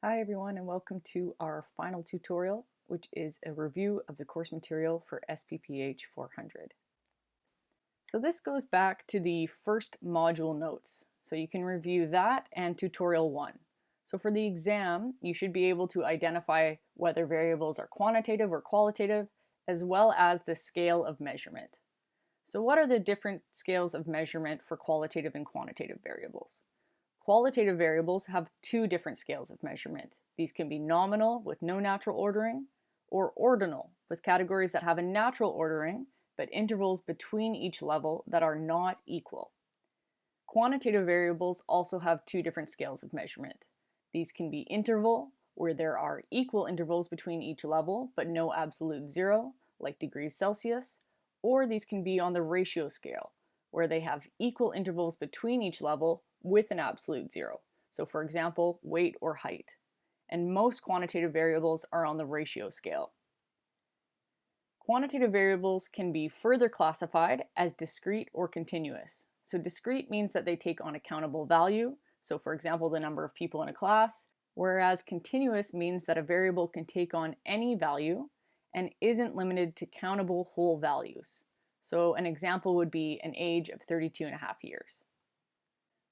Hi everyone, and welcome to our final tutorial, which is a review of the course material for SPPH 400. So this goes back to the first module notes, so you can review that and tutorial 1. So for the exam, you should be able to identify whether variables are quantitative or qualitative, as well as the scale of measurement. So what are the different scales of measurement for qualitative and quantitative variables? Qualitative variables have two different scales of measurement. These can be nominal with no natural ordering, or ordinal with categories that have a natural ordering but intervals between each level that are not equal. Quantitative variables also have two different scales of measurement. These can be interval, where there are equal intervals between each level but no absolute zero, like degrees Celsius, or these can be on the ratio scale, where they have equal intervals between each level with an absolute zero. So for example, weight or height. And most quantitative variables are on the ratio scale. Quantitative variables can be further classified as discrete or continuous. So discrete means that they take on a countable value, so for example, the number of people in a class, whereas continuous means that a variable can take on any value and isn't limited to countable whole values. So an example would be an age of 32.5 years.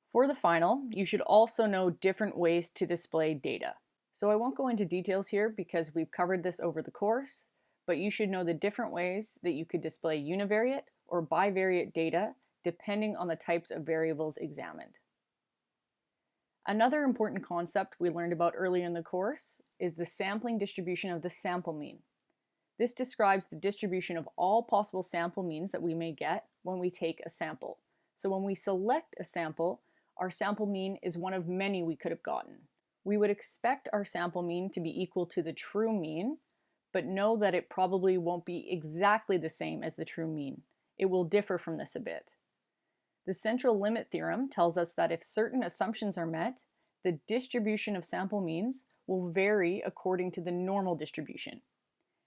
For the final, you should also know different ways to display data. So I won't go into details here because we've covered this over the course, but you should know the different ways that you could display univariate or bivariate data depending on the types of variables examined. Another important concept we learned about earlier in the course is the sampling distribution of the sample mean. This describes the distribution of all possible sample means that we may get when we take a sample. So when we select a sample, our sample mean is one of many we could have gotten. We would expect our sample mean to be equal to the true mean, but know that it probably won't be exactly the same as the true mean. It will differ from this a bit. The central limit theorem tells us that if certain assumptions are met, the distribution of sample means will vary according to the normal distribution.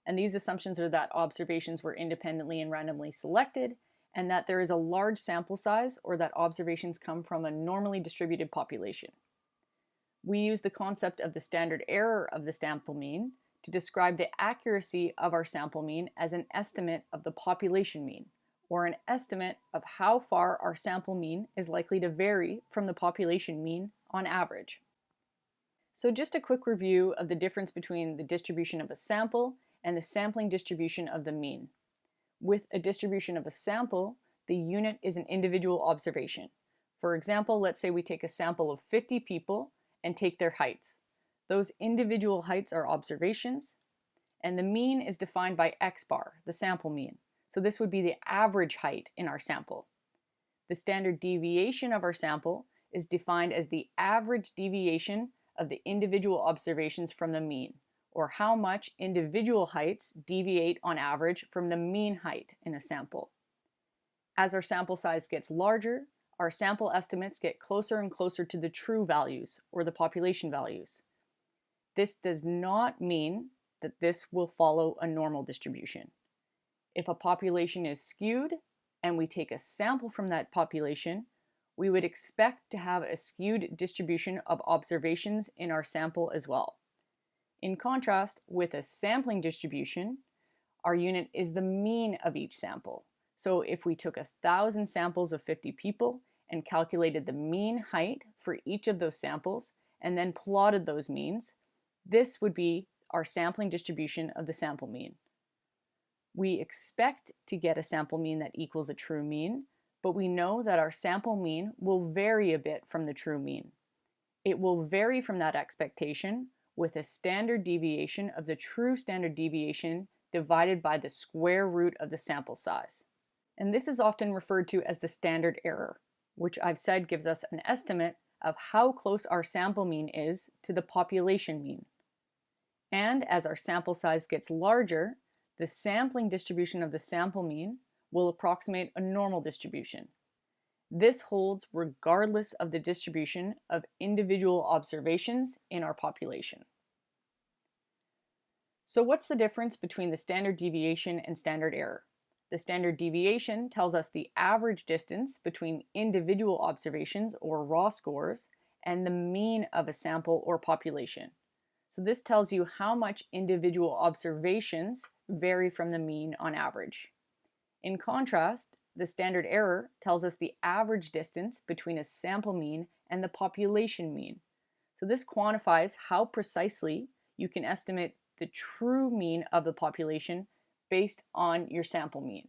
And these assumptions are that observations were independently and randomly selected, and that there is a large sample size, or that observations come from a normally distributed population. We use the concept of the standard error of the sample mean to describe the accuracy of our sample mean as an estimate of the population mean, or an estimate of how far our sample mean is likely to vary from the population mean on average. So just a quick review of the difference between the distribution of a sample and the sampling distribution of the mean. With a distribution of a sample, the unit is an individual observation. For example, let's say we take a sample of 50 people and take their heights. Those individual heights are observations, and the mean is defined by x bar, the sample mean. So this would be the average height in our sample. The standard deviation of our sample is defined as the average deviation of the individual observations from the mean, or how much individual heights deviate on average from the mean height in a sample. As our sample size gets larger, our sample estimates get closer and closer to the true values, or the population values. This does not mean that this will follow a normal distribution. If a population is skewed, and we take a sample from that population, we would expect to have a skewed distribution of observations in our sample as well. In contrast, with a sampling distribution, our unit is the mean of each sample. So if we took 1,000 samples of 50 people and calculated the mean height for each of those samples and then plotted those means, this would be our sampling distribution of the sample mean. We expect to get a sample mean that equals a true mean, but we know that our sample mean will vary a bit from the true mean. It will vary from that expectation with a standard deviation of the true standard deviation divided by the square root of the sample size. And this is often referred to as the standard error, which I've said gives us an estimate of how close our sample mean is to the population mean. And as our sample size gets larger, the sampling distribution of the sample mean will approximate a normal distribution. This holds regardless of the distribution of individual observations in our population. So what's the difference between the standard deviation and standard error? The standard deviation tells us the average distance between individual observations, or raw scores, and the mean of a sample or population. So this tells you how much individual observations vary from the mean on average. In contrast, the standard error tells us the average distance between a sample mean and the population mean. So this quantifies how precisely you can estimate the true mean of the population based on your sample mean.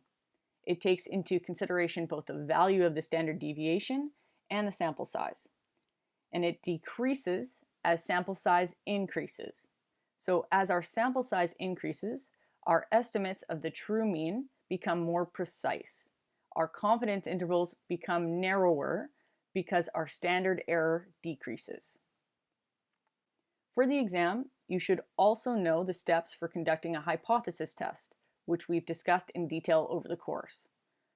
It takes into consideration both the value of the standard deviation and the sample size. And it decreases as sample size increases. So as our sample size increases, our estimates of the true mean become more precise. Our confidence intervals become narrower because our standard error decreases. For the exam, you should also know the steps for conducting a hypothesis test, which we've discussed in detail over the course.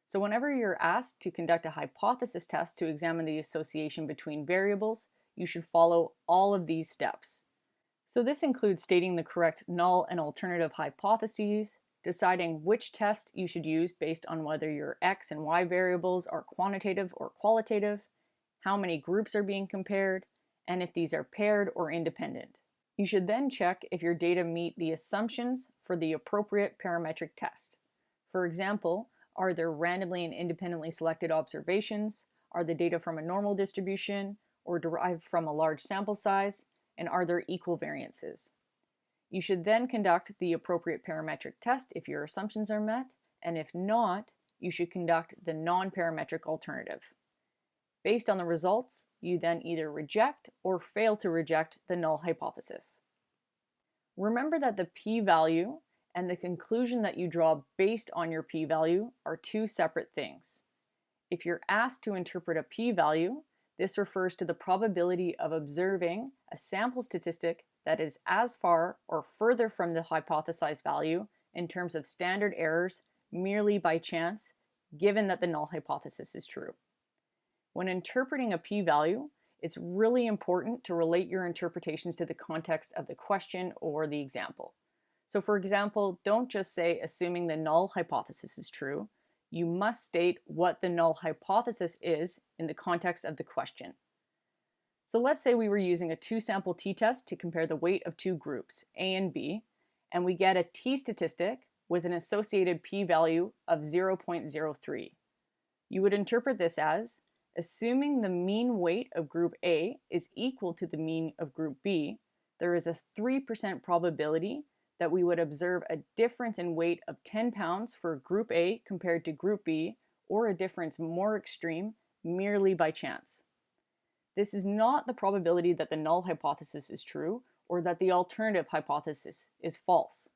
So whenever you're asked to conduct a hypothesis test to examine the association between variables, you should follow all of these steps. So this includes stating the correct null and alternative hypotheses, deciding which test you should use based on whether your x and y variables are quantitative or qualitative, how many groups are being compared, and if these are paired or independent. You should then check if your data meet the assumptions for the appropriate parametric test. For example, are there randomly and independently selected observations? Are the data from a normal distribution or derived from a large sample size? And are there equal variances? You should then conduct the appropriate parametric test if your assumptions are met, and if not, you should conduct the non-parametric alternative. Based on the results, you then either reject or fail to reject the null hypothesis. Remember that the p-value and the conclusion that you draw based on your p-value are two separate things. If you're asked to interpret a p-value, this refers to the probability of observing a sample statistic that is as far or further from the hypothesized value in terms of standard errors merely by chance, given that the null hypothesis is true. When interpreting a p-value, it's really important to relate your interpretations to the context of the question or the example. So for example, don't just say assuming the null hypothesis is true. You must state what the null hypothesis is in the context of the question. So let's say we were using a two-sample t-test to compare the weight of two groups, A and B, and we get a t-statistic with an associated p-value of 0.03. You would interpret this as, assuming the mean weight of group A is equal to the mean of group B, there is a 3% probability that we would observe a difference in weight of 10 pounds for group A compared to group B, or a difference more extreme merely by chance. This is not the probability that the null hypothesis is true or that the alternative hypothesis is false.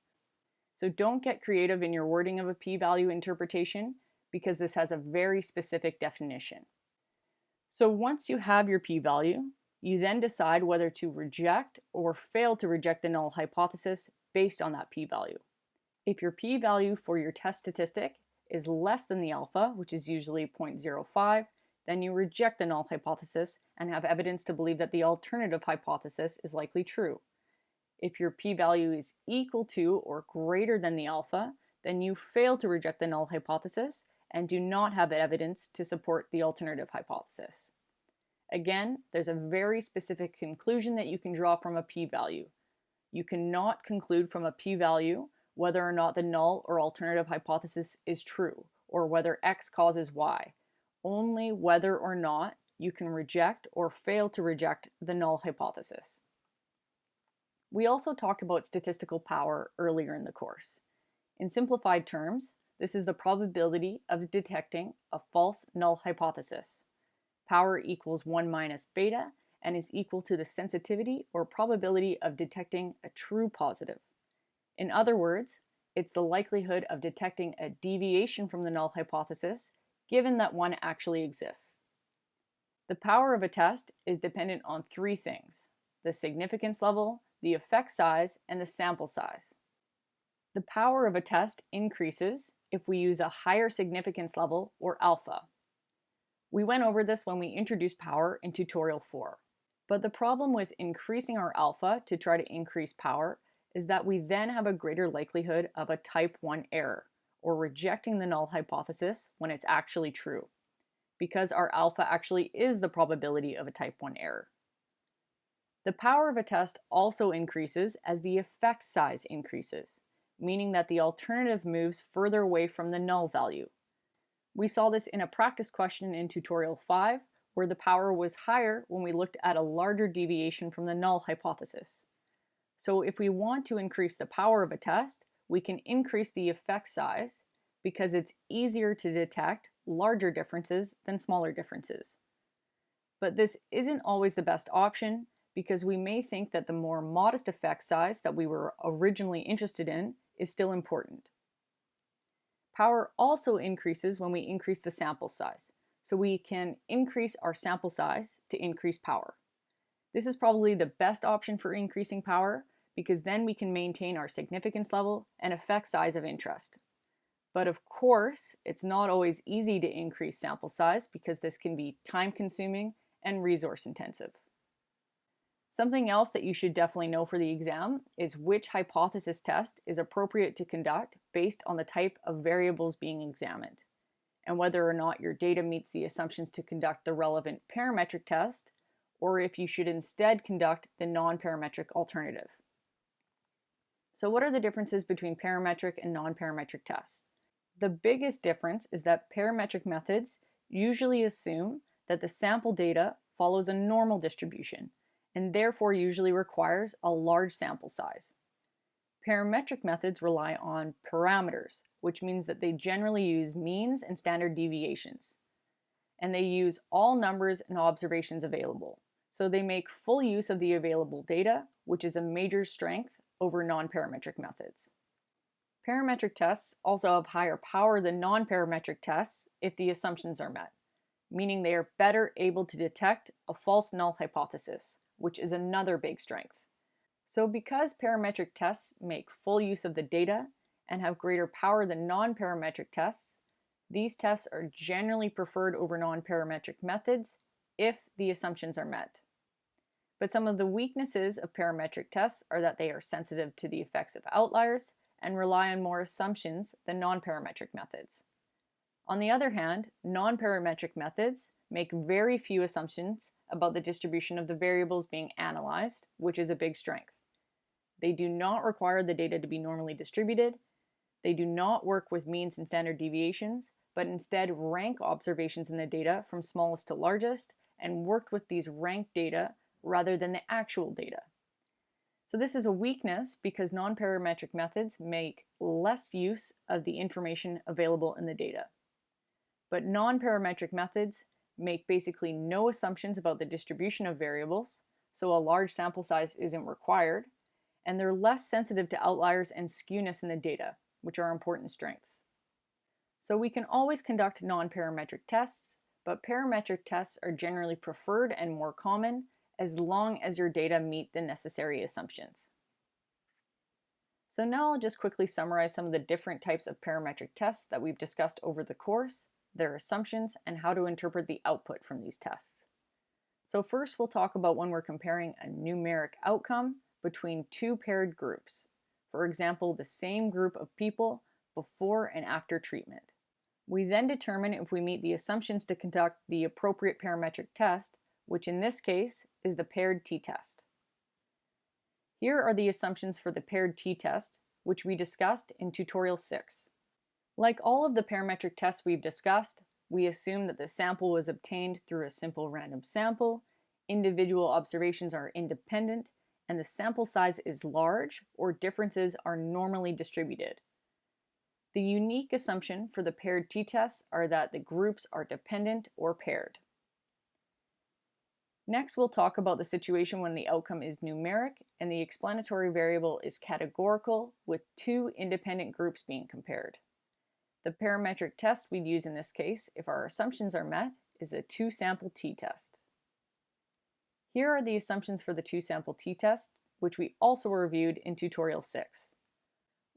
So don't get creative in your wording of a p-value interpretation because this has a very specific definition. So once you have your p-value, you then decide whether to reject or fail to reject the null hypothesis based on that p-value. If your p-value for your test statistic is less than the alpha, which is usually 0.05, then you reject the null hypothesis and have evidence to believe that the alternative hypothesis is likely true. If your p-value is equal to or greater than the alpha, then you fail to reject the null hypothesis and do not have evidence to support the alternative hypothesis. Again, there's a very specific conclusion that you can draw from a p-value. You cannot conclude from a p-value whether or not the null or alternative hypothesis is true, or whether X causes Y. Only whether or not you can reject or fail to reject the null hypothesis. We also talked about statistical power earlier in the course. In simplified terms, this is the probability of detecting a false null hypothesis. Power equals 1 minus beta and is equal to the sensitivity or probability of detecting a true positive. In other words, it's the likelihood of detecting a deviation from the null hypothesis given that one actually exists. The power of a test is dependent on three things: the significance level, the effect size, and the sample size. The power of a test increases if we use a higher significance level, or alpha. We went over this when we introduced power in tutorial 4. But the problem with increasing our alpha to try to increase power is that we then have a greater likelihood of a type 1 error, or rejecting the null hypothesis when it's actually true, because our alpha actually is the probability of a type 1 error. The power of a test also increases as the effect size increases, meaning that the alternative moves further away from the null value. We saw this in a practice question in tutorial 5, where the power was higher when we looked at a larger deviation from the null hypothesis. So if we want to increase the power of a test, we can increase the effect size because it's easier to detect larger differences than smaller differences. But this isn't always the best option because we may think that the more modest effect size that we were originally interested in is still important. Power also increases when we increase the sample size, so we can increase our sample size to increase power. This is probably the best option for increasing power because then we can maintain our significance level and effect size of interest. But of course, it's not always easy to increase sample size because this can be time-consuming and resource-intensive. Something else that you should definitely know for the exam is which hypothesis test is appropriate to conduct based on the type of variables being examined, and whether or not your data meets the assumptions to conduct the relevant parametric test, or if you should instead conduct the non-parametric alternative. So what are the differences between parametric and non-parametric tests? The biggest difference is that parametric methods usually assume that the sample data follows a normal distribution, and therefore usually requires a large sample size. Parametric methods rely on parameters, which means that they generally use means and standard deviations. And they use all numbers and observations available. So they make full use of the available data, which is a major strength over non-parametric methods. Parametric tests also have higher power than non-parametric tests if the assumptions are met, meaning they are better able to detect a false null hypothesis, which is another big strength. So because parametric tests make full use of the data and have greater power than non-parametric tests, these tests are generally preferred over non-parametric methods if the assumptions are met. But some of the weaknesses of parametric tests are that they are sensitive to the effects of outliers and rely on more assumptions than non-parametric methods. On the other hand, non-parametric methods make very few assumptions about the distribution of the variables being analyzed, which is a big strength. They do not require the data to be normally distributed. They do not work with means and standard deviations, but instead rank observations in the data from smallest to largest and worked with these ranked data rather than the actual data. So this is a weakness because non-parametric methods make less use of the information available in the data. But non-parametric methods make basically no assumptions about the distribution of variables, so a large sample size isn't required, and they're less sensitive to outliers and skewness in the data, which are important strengths. So we can always conduct non-parametric tests, but parametric tests are generally preferred and more common as long as your data meet the necessary assumptions. So now I'll just quickly summarize some of the different types of parametric tests that we've discussed over the course, their assumptions, and how to interpret the output from these tests. So first we'll talk about when we're comparing a numeric outcome between two paired groups. For example, the same group of people before and after treatment. We then determine if we meet the assumptions to conduct the appropriate parametric test, which in this case is the paired t-test. Here are the assumptions for the paired t-test, which we discussed in tutorial 6. Like all of the parametric tests we've discussed, we assume that the sample was obtained through a simple random sample, individual observations are independent, and the sample size is large or differences are normally distributed. The unique assumption for the paired t-tests are that the groups are dependent or paired. Next, we'll talk about the situation when the outcome is numeric and the explanatory variable is categorical with two independent groups being compared. The parametric test we'd use in this case, if our assumptions are met, is the two-sample t-test. Here are the assumptions for the two-sample t-test, which we also reviewed in tutorial 6.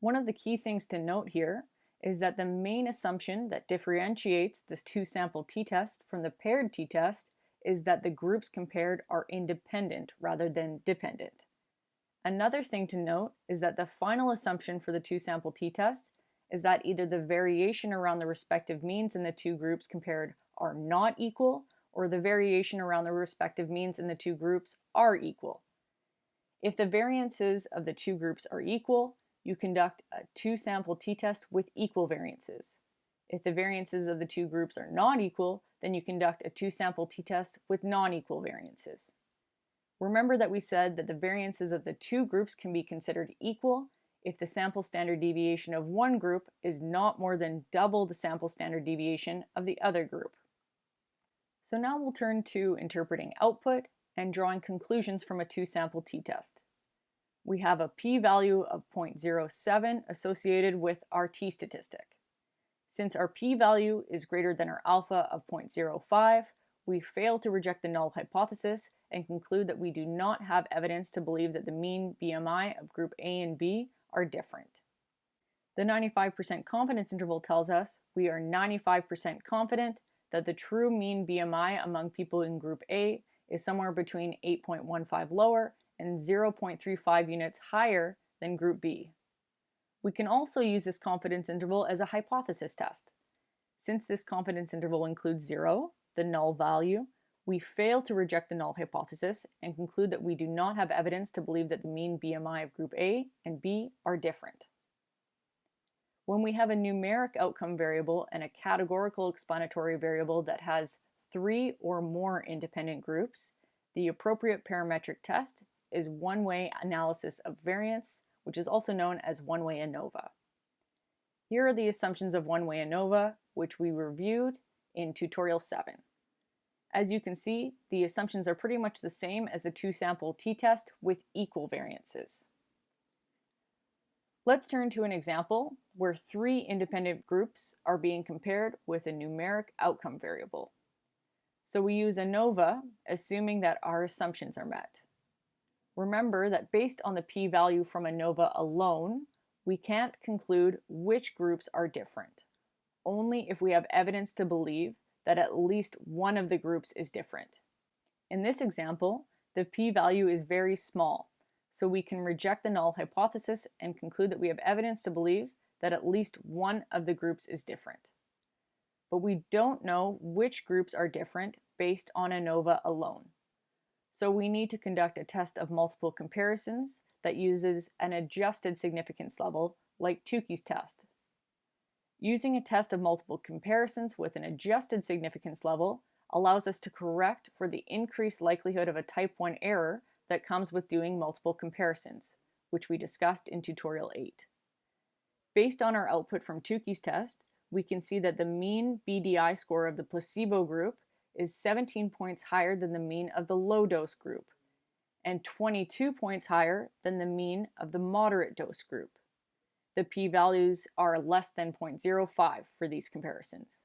One of the key things to note here is that the main assumption that differentiates this two-sample t-test from the paired t-test is that the groups compared are independent rather than dependent. Another thing to note is that the final assumption for the two-sample t-test is that either the variation around the respective means in the two groups compared are not equal, or the variation around the respective means in the two groups are equal. If the variances of the two groups are equal, you conduct a two-sample t-test with equal variances. If the variances of the two groups are not equal, then you conduct a two-sample t-test with non-equal variances. Remember that we said that the variances of the two groups can be considered equal if the sample standard deviation of one group is not more than double the sample standard deviation of the other group. So now we'll turn to interpreting output and drawing conclusions from a two-sample t-test. We have a p-value of 0.07 associated with our t-statistic. Since our p-value is greater than our alpha of 0.05, we fail to reject the null hypothesis and conclude that we do not have evidence to believe that the mean BMI of group A and B are different. The 95% confidence interval tells us we are 95% confident that the true mean BMI among people in group A is somewhere between 8.15 lower and 0.35 units higher than group B. We can also use this confidence interval as a hypothesis test. Since this confidence interval includes 0, the null value, we fail to reject the null hypothesis and conclude that we do not have evidence to believe that the mean BMI of group A and B are different. When we have a numeric outcome variable and a categorical explanatory variable that has 3 or more independent groups, the appropriate parametric test is one-way analysis of variance, which is also known as one-way ANOVA. Here are the assumptions of one-way ANOVA, which we reviewed in tutorial 7. As you can see, the assumptions are pretty much the same as the two-sample t-test with equal variances. Let's turn to an example where 3 independent groups are being compared with a numeric outcome variable. So we use ANOVA, assuming that our assumptions are met. Remember that based on the p-value from ANOVA alone, we can't conclude which groups are different, only if we have evidence to believe that at least one of the groups is different. In this example, the p-value is very small, so we can reject the null hypothesis and conclude that we have evidence to believe that at least one of the groups is different. But we don't know which groups are different based on ANOVA alone. So we need to conduct a test of multiple comparisons that uses an adjusted significance level like Tukey's test. Using a test of multiple comparisons with an adjusted significance level allows us to correct for the increased likelihood of a type 1 error that comes with doing multiple comparisons, which we discussed in tutorial 8. Based on our output from Tukey's test, we can see that the mean BDI score of the placebo group is 17 points higher than the mean of the low-dose group, and 22 points higher than the mean of the moderate dose group. The p-values are less than 0.05 for these comparisons.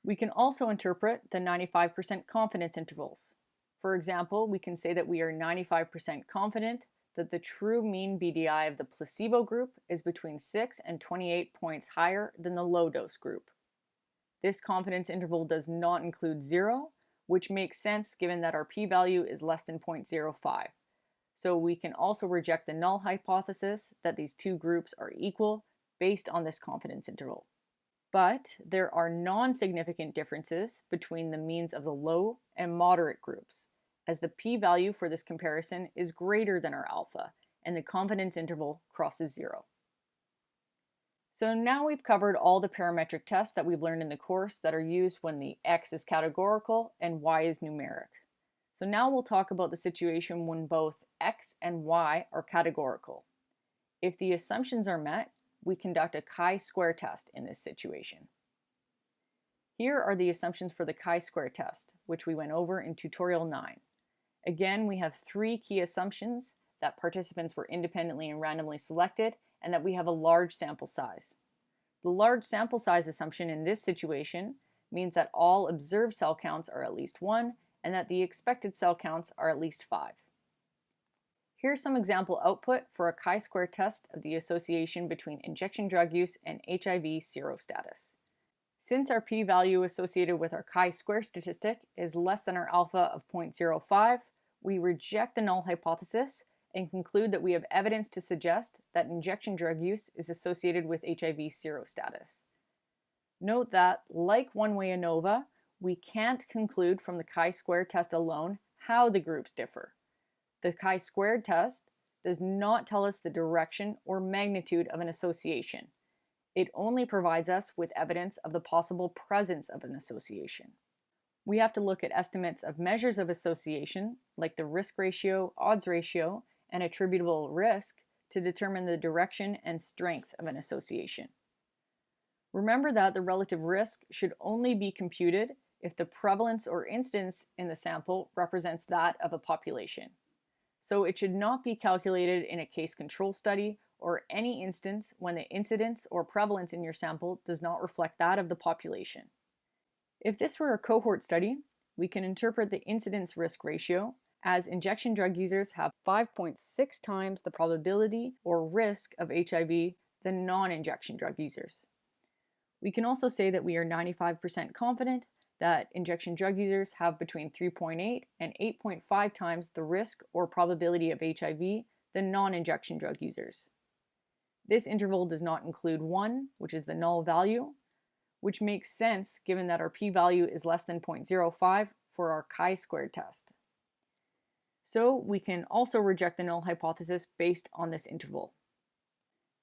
We can also interpret the 95% confidence intervals. For example, we can say that we are 95% confident that the true mean BDI of the placebo group is between 6 and 28 points higher than the low-dose group. This confidence interval does not include 0, which makes sense given that our p-value is less than 0.05. So we can also reject the null hypothesis that these two groups are equal based on this confidence interval. But there are non-significant differences between the means of the low and moderate groups, as the p-value for this comparison is greater than our alpha, and the confidence interval crosses 0. So now we've covered all the parametric tests that we've learned in the course that are used when the x is categorical and y is numeric. So now we'll talk about the situation when both x and y are categorical. If the assumptions are met, we conduct a chi-square test in this situation. Here are the assumptions for the chi-square test, which we went over in tutorial 9. Again, we have 3 key assumptions: that participants were independently and randomly selected, and that we have a large sample size. The large sample size assumption in this situation means that all observed cell counts are at least 1, and that the expected cell counts are at least 5. Here's some example output for a chi-square test of the association between injection drug use and HIV serostatus. Since our p-value associated with our chi-square statistic is less than our alpha of 0.05, we reject the null hypothesis and conclude that we have evidence to suggest that injection drug use is associated with HIV serostatus. Note that, like one-way ANOVA, we can't conclude from the chi-square test alone how the groups differ. The chi-squared test does not tell us the direction or magnitude of an association. It only provides us with evidence of the possible presence of an association. We have to look at estimates of measures of association, like the risk ratio, odds ratio, and attributable risk, to determine the direction and strength of an association. Remember that the relative risk should only be computed if the prevalence or incidence in the sample represents that of a population. So it should not be calculated in a case control study or any instance when the incidence or prevalence in your sample does not reflect that of the population. If this were a cohort study, we can interpret the incidence risk ratio as injection drug users have 5.6 times the probability or risk of HIV than non-injection drug users. We can also say that we are 95% confident that injection drug users have between 3.8 and 8.5 times the risk or probability of HIV than non-injection drug users. This interval does not include 1, which is the null value, which makes sense given that our p-value is less than 0.05 for our chi-squared test. So we can also reject the null hypothesis based on this interval.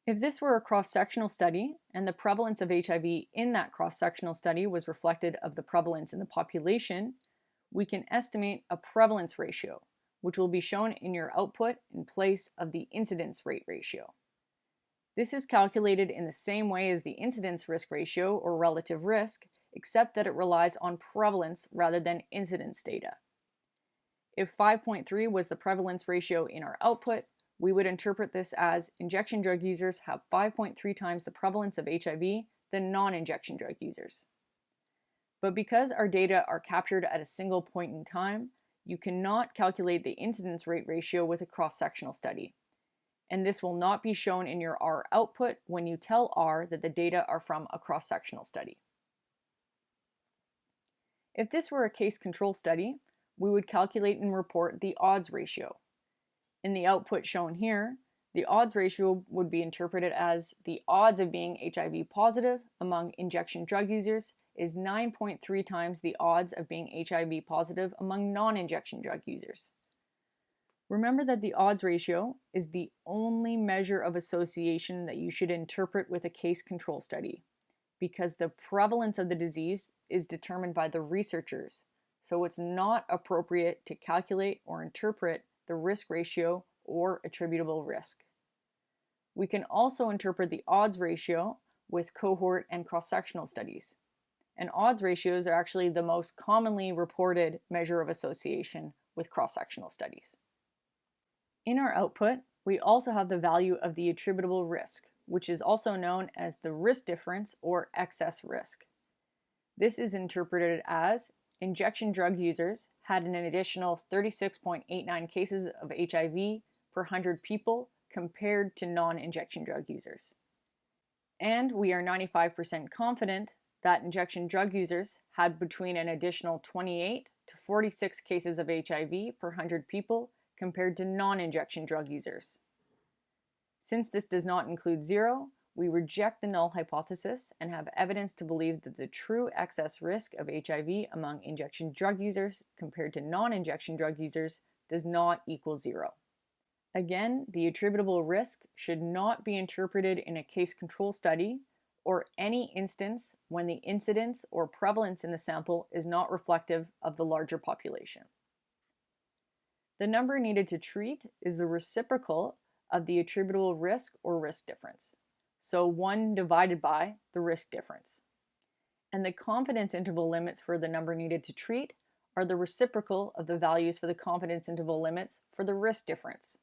If this were a cross-sectional study, and the prevalence of HIV in that cross-sectional study was reflected of the prevalence in the population, we can estimate a prevalence ratio, which will be shown in your output in place of the incidence rate ratio. This is calculated in the same way as the incidence risk ratio, or relative risk, except that it relies on prevalence rather than incidence data. If 5.3 was the prevalence ratio in our output, we would interpret this as injection drug users have 5.3 times the prevalence of HIV than non-injection drug users. But because our data are captured at a single point in time, you cannot calculate the incidence rate ratio with a cross-sectional study. And this will not be shown in your R output when you tell R that the data are from a cross-sectional study. If this were a case control study, we would calculate and report the odds ratio. In the output shown here, the odds ratio would be interpreted as the odds of being HIV positive among injection drug users is 9.3 times the odds of being HIV positive among non-injection drug users. Remember that the odds ratio is the only measure of association that you should interpret with a case control study, because the prevalence of the disease is determined by the researchers, so it's not appropriate to calculate or interpret the risk ratio or attributable risk. We can also interpret the odds ratio with cohort and cross-sectional studies. And odds ratios are actually the most commonly reported measure of association with cross-sectional studies. In our output, we also have the value of the attributable risk, which is also known as the risk difference or excess risk. This is interpreted as injection drug users had an additional 36.89 cases of HIV per 100 people compared to non-injection drug users. And we are 95% confident that injection drug users had between an additional 28 to 46 cases of HIV per 100 people compared to non-injection drug users. Since this does not include 0, we reject the null hypothesis and have evidence to believe that the true excess risk of HIV among injection drug users compared to non-injection drug users does not equal 0. Again, the attributable risk should not be interpreted in a case control study or any instance when the incidence or prevalence in the sample is not reflective of the larger population. The number needed to treat is the reciprocal of the attributable risk or risk difference. So 1 divided by the risk difference. And the confidence interval limits for the number needed to treat are the reciprocal of the values for the confidence interval limits for the risk difference.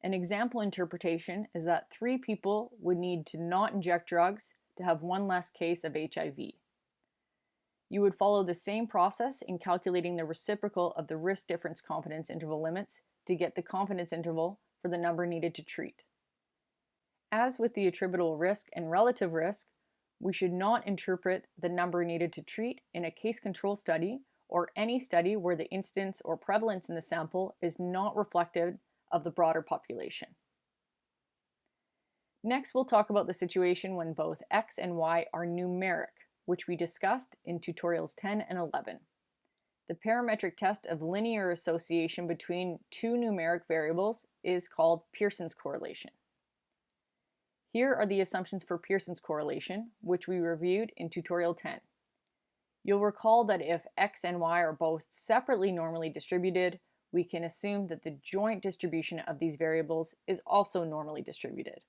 An example interpretation is that 3 people would need to not inject drugs to have 1 less case of HIV. You would follow the same process in calculating the reciprocal of the risk difference confidence interval limits to get the confidence interval for the number needed to treat. As with the attributable risk and relative risk, we should not interpret the number needed to treat in a case control study or any study where the incidence or prevalence in the sample is not reflective of the broader population. Next, we'll talk about the situation when both x and y are numeric, which we discussed in tutorials 10 and 11. The parametric test of linear association between two numeric variables is called Pearson's correlation. Here are the assumptions for Pearson's correlation, which we reviewed in tutorial 10. You'll recall that if x and y are both separately normally distributed, we can assume that the joint distribution of these variables is also normally distributed.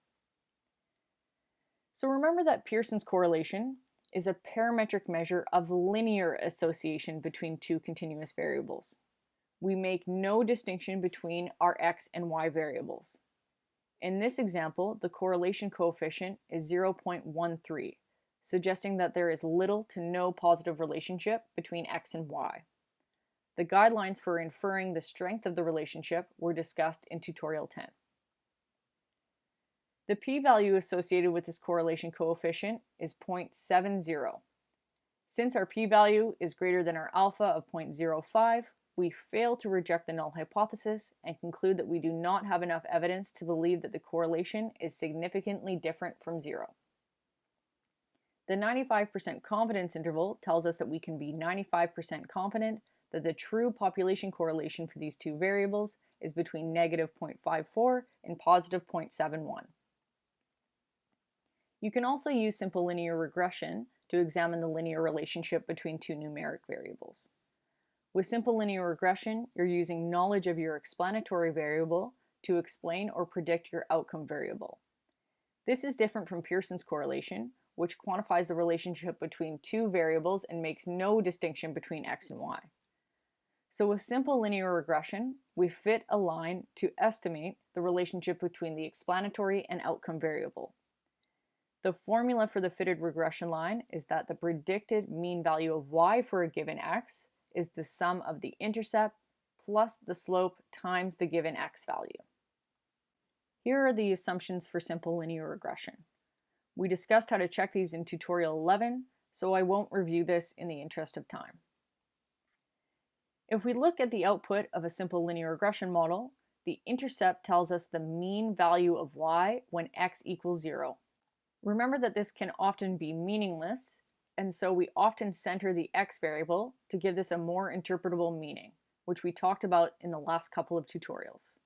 So remember that Pearson's correlation is a parametric measure of linear association between two continuous variables. We make no distinction between our x and y variables. In this example, the correlation coefficient is 0.13, suggesting that there is little to no positive relationship between x and y. The guidelines for inferring the strength of the relationship were discussed in tutorial 10. The p-value associated with this correlation coefficient is 0.70. Since our p-value is greater than our alpha of 0.05, we fail to reject the null hypothesis and conclude that we do not have enough evidence to believe that the correlation is significantly different from 0. The 95% confidence interval tells us that we can be 95% confident that the true population correlation for these two variables is between negative 0.54 and positive 0.71. You can also use simple linear regression to examine the linear relationship between two numeric variables. With simple linear regression, you're using knowledge of your explanatory variable to explain or predict your outcome variable. This is different from Pearson's correlation, which quantifies the relationship between two variables and makes no distinction between x and y. So with simple linear regression, we fit a line to estimate the relationship between the explanatory and outcome variable. The formula for the fitted regression line is that the predicted mean value of y for a given x is the sum of the intercept plus the slope times the given x value. Here are the assumptions for simple linear regression. We discussed how to check these in tutorial 11, so I won't review this in the interest of time. If we look at the output of a simple linear regression model, the intercept tells us the mean value of y when x equals 0. Remember that this can often be meaningless, and so we often center the x variable to give this a more interpretable meaning, which we talked about in the last couple of tutorials.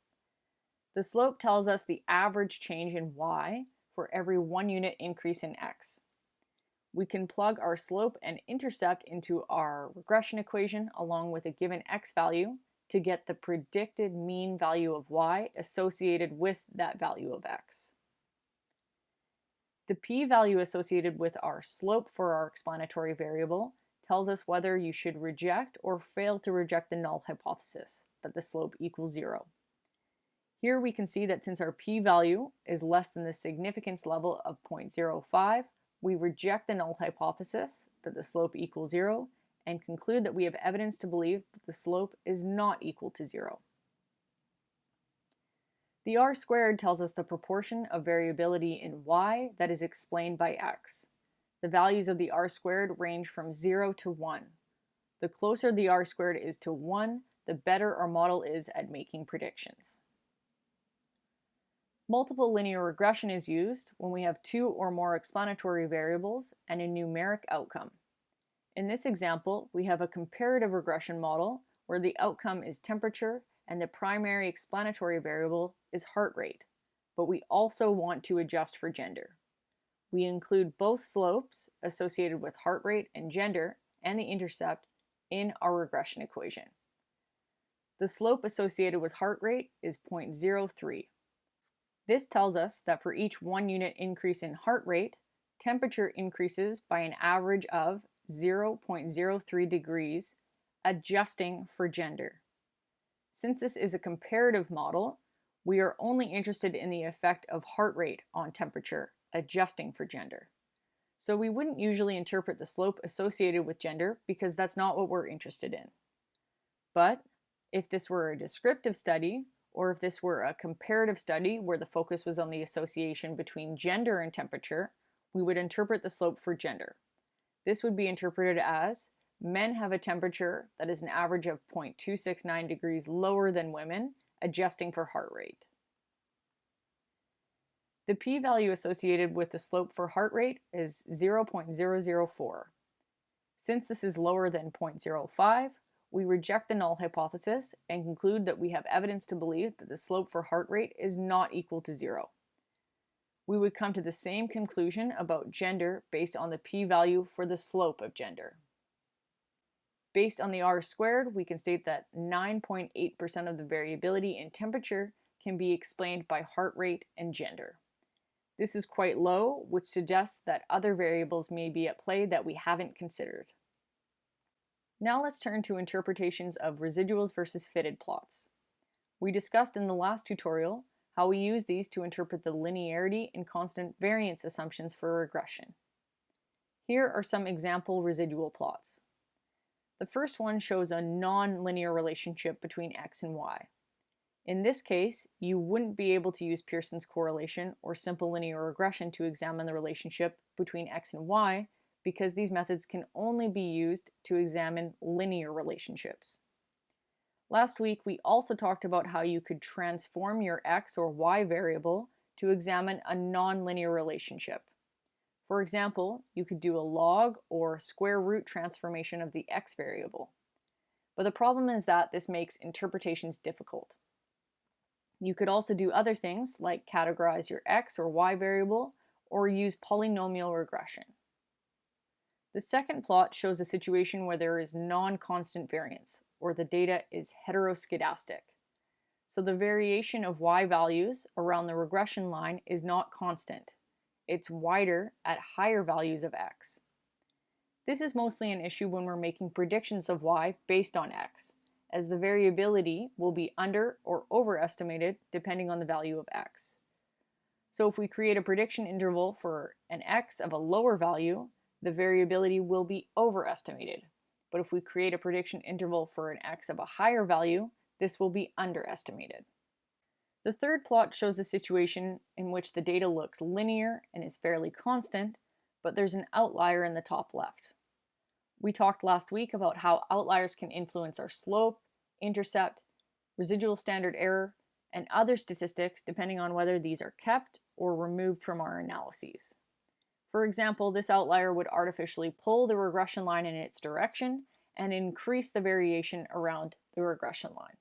The slope tells us the average change in y for every 1 unit increase in x. We can plug our slope and intercept into our regression equation along with a given x value to get the predicted mean value of y associated with that value of x. The p-value associated with our slope for our explanatory variable tells us whether you should reject or fail to reject the null hypothesis, that the slope equals 0. Here we can see that since our p-value is less than the significance level of 0.05, we reject the null hypothesis, that the slope equals 0, and conclude that we have evidence to believe that the slope is not equal to 0. The r-squared tells us the proportion of variability in y that is explained by x. The values of the r-squared range from 0 to 1. The closer the r-squared is to 1, the better our model is at making predictions. Multiple linear regression is used when we have 2 or more explanatory variables and a numeric outcome. In this example, we have a comparative regression model where the outcome is temperature and the primary explanatory variable is heart rate, but we also want to adjust for gender. We include both slopes associated with heart rate and gender and the intercept in our regression equation. The slope associated with heart rate is 0.03. This tells us that for each 1 unit increase in heart rate, temperature increases by an average of 0.03 degrees, adjusting for gender. Since this is a comparative model, we are only interested in the effect of heart rate on temperature, adjusting for gender. So we wouldn't usually interpret the slope associated with gender because that's not what we're interested in. But if this were a descriptive study, or if this were a comparative study where the focus was on the association between gender and temperature, we would interpret the slope for gender. This would be interpreted as men have a temperature that is an average of 0.269 degrees lower than women, adjusting for heart rate. The p-value associated with the slope for heart rate is 0.004. Since this is lower than 0.05, we reject the null hypothesis and conclude that we have evidence to believe that the slope for heart rate is not equal to 0. We would come to the same conclusion about gender based on the p-value for the slope of gender. Based on the r-squared, we can state that 9.8% of the variability in temperature can be explained by heart rate and gender. This is quite low, which suggests that other variables may be at play that we haven't considered. Now let's turn to interpretations of residuals versus fitted plots. We discussed in the last tutorial how we use these to interpret the linearity and constant variance assumptions for regression. Here are some example residual plots. The first one shows a non-linear relationship between x and y. In this case, you wouldn't be able to use Pearson's correlation or simple linear regression to examine the relationship between x and y because these methods can only be used to examine linear relationships. Last week, we also talked about how you could transform your x or y variable to examine a non-linear relationship. For example, you could do a log or square root transformation of the x variable. But the problem is that this makes interpretations difficult. You could also do other things like categorize your x or y variable or use polynomial regression. The second plot shows a situation where there is non-constant variance, or the data is heteroscedastic. So the variation of y values around the regression line is not constant. It's wider at higher values of x. This is mostly an issue when we're making predictions of y based on x, as the variability will be under or overestimated depending on the value of x. So if we create a prediction interval for an x of a lower value, the variability will be overestimated. But if we create a prediction interval for an x of a higher value, this will be underestimated. The third plot shows a situation in which the data looks linear and is fairly constant, but there's an outlier in the top left. We talked last week about how outliers can influence our slope, intercept, residual standard error, and other statistics depending on whether these are kept or removed from our analyses. For example, this outlier would artificially pull the regression line in its direction and increase the variation around the regression line.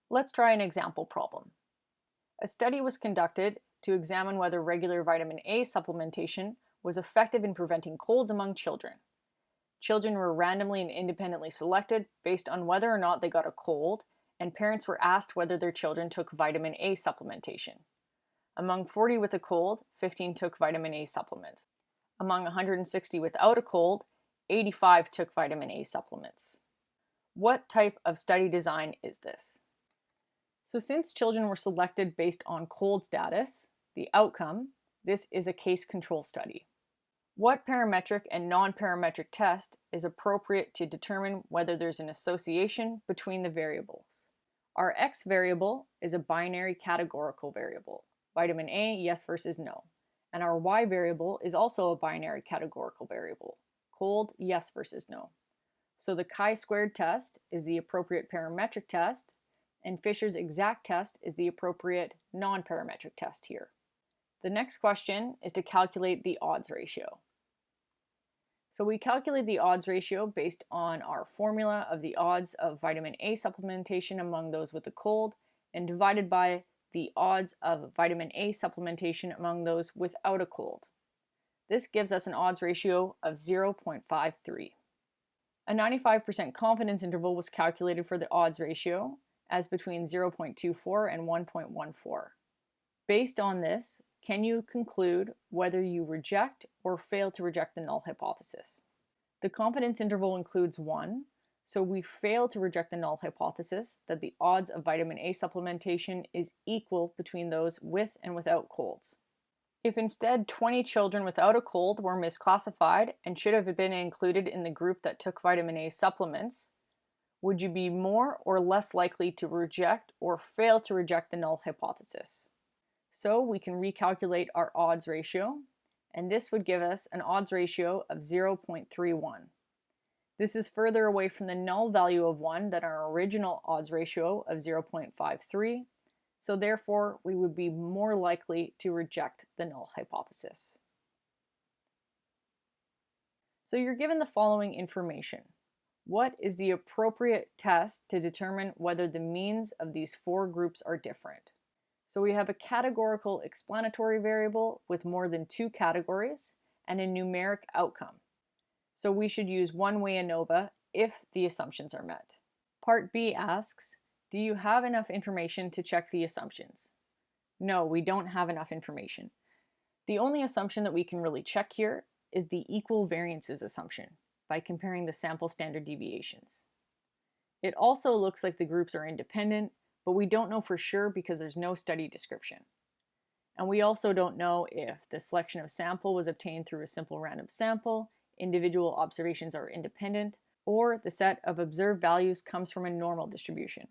Let's try an example problem. A study was conducted to examine whether regular vitamin A supplementation was effective in preventing colds among children. Children were randomly and independently selected based on whether or not they got a cold, and parents were asked whether their children took vitamin A supplementation. Among 40 with a cold, 15 took vitamin A supplements. Among 160 without a cold, 85 took vitamin A supplements. What type of study design is this? So since children were selected based on cold status, the outcome, this is a case control study. What parametric and non-parametric test is appropriate to determine whether there's an association between the variables? Our x variable is a binary categorical variable. Vitamin A, yes versus no. And our y variable is also a binary categorical variable. Cold, yes versus no. So the chi-squared test is the appropriate parametric test, and Fisher's exact test is the appropriate non-parametric test here. The next question is to calculate the odds ratio. So we calculate the odds ratio based on our formula of the odds of vitamin A supplementation among those with a cold and divided by the odds of vitamin A supplementation among those without a cold. This gives us an odds ratio of 0.53. A 95% confidence interval was calculated for the odds ratio as between 0.24 and 1.14. Based on this, can you conclude whether you reject or fail to reject the null hypothesis? The confidence interval includes 1, so we fail to reject the null hypothesis that the odds of vitamin A supplementation is equal between those with and without colds. If instead 20 children without a cold were misclassified and should have been included in the group that took vitamin A supplements, would you be more or less likely to reject or fail to reject the null hypothesis? So we can recalculate our odds ratio, and this would give us an odds ratio of 0.31. This is further away from the null value of 1 than our original odds ratio of 0.53, so therefore we would be more likely to reject the null hypothesis. So you're given the following information. What is the appropriate test to determine whether the means of these four groups are different? So we have a categorical explanatory variable with more than two categories and a numeric outcome. So we should use one-way ANOVA if the assumptions are met. Part B asks, do you have enough information to check the assumptions? No, we don't have enough information. The only assumption that we can really check here is the equal variances assumption by comparing the sample standard deviations. It also looks like the groups are independent, but we don't know for sure because there's no study description. And we also don't know if the selection of sample was obtained through a simple random sample, individual observations are independent, or the set of observed values comes from a normal distribution,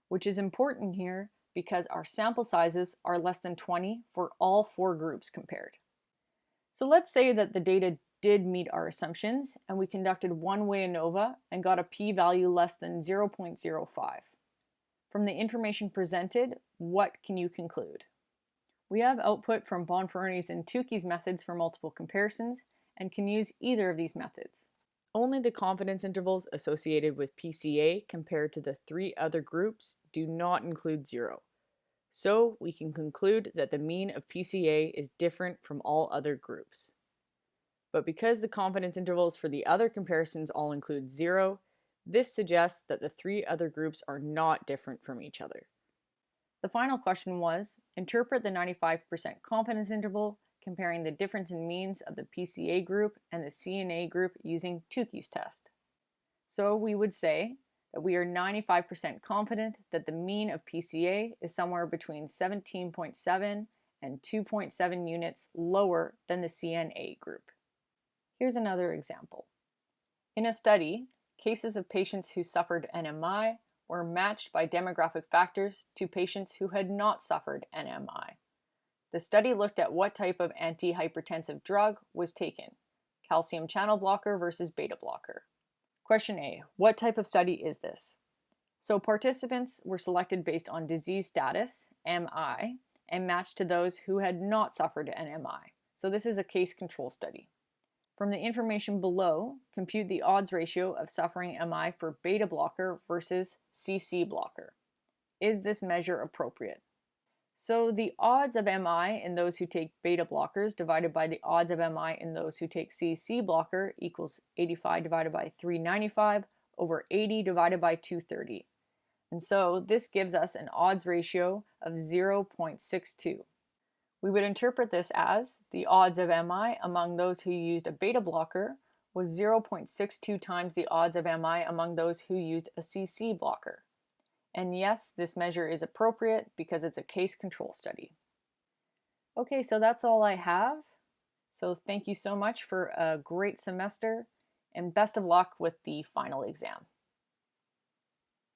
which is important here because our sample sizes are less than 20 for all four groups compared. So let's say that the data did meet our assumptions and we conducted one-way ANOVA and got a p-value less than 0.05. From the information presented, what can you conclude? We have output from Bonferroni's and Tukey's methods for multiple comparisons and can use either of these methods. Only the confidence intervals associated with PCA compared to the three other groups do not include 0. So we can conclude that the mean of PCA is different from all other groups. But because the confidence intervals for the other comparisons all include 0, this suggests that the three other groups are not different from each other. The final question was, interpret the 95% confidence interval comparing the difference in means of the PCA group and the CNA group using Tukey's test. So we would say that we are 95% confident that the mean of PCA is somewhere between 17.7 and 2.7 units lower than the CNA group. Here's another example. In a study, cases of patients who suffered NMI were matched by demographic factors to patients who had not suffered NMI. The study looked at what type of antihypertensive drug was taken, calcium channel blocker versus beta blocker. Question A, what type of study is this? So participants were selected based on disease status, MI, and matched to those who had not suffered NMI. So this is a case control study. From the information below, compute the odds ratio of suffering MI for beta blocker versus CC blocker. Is this measure appropriate? So the odds of MI in those who take beta blockers divided by the odds of MI in those who take CC blocker equals 85 divided by 395 over 80 divided by 230. And so this gives us an odds ratio of 0.62. We would interpret this as the odds of MI among those who used a beta blocker was 0.62 times the odds of MI among those who used a CC blocker. And yes, this measure is appropriate because it's a case control study. Okay, so that's all I have. So thank you so much for a great semester and best of luck with the final exam.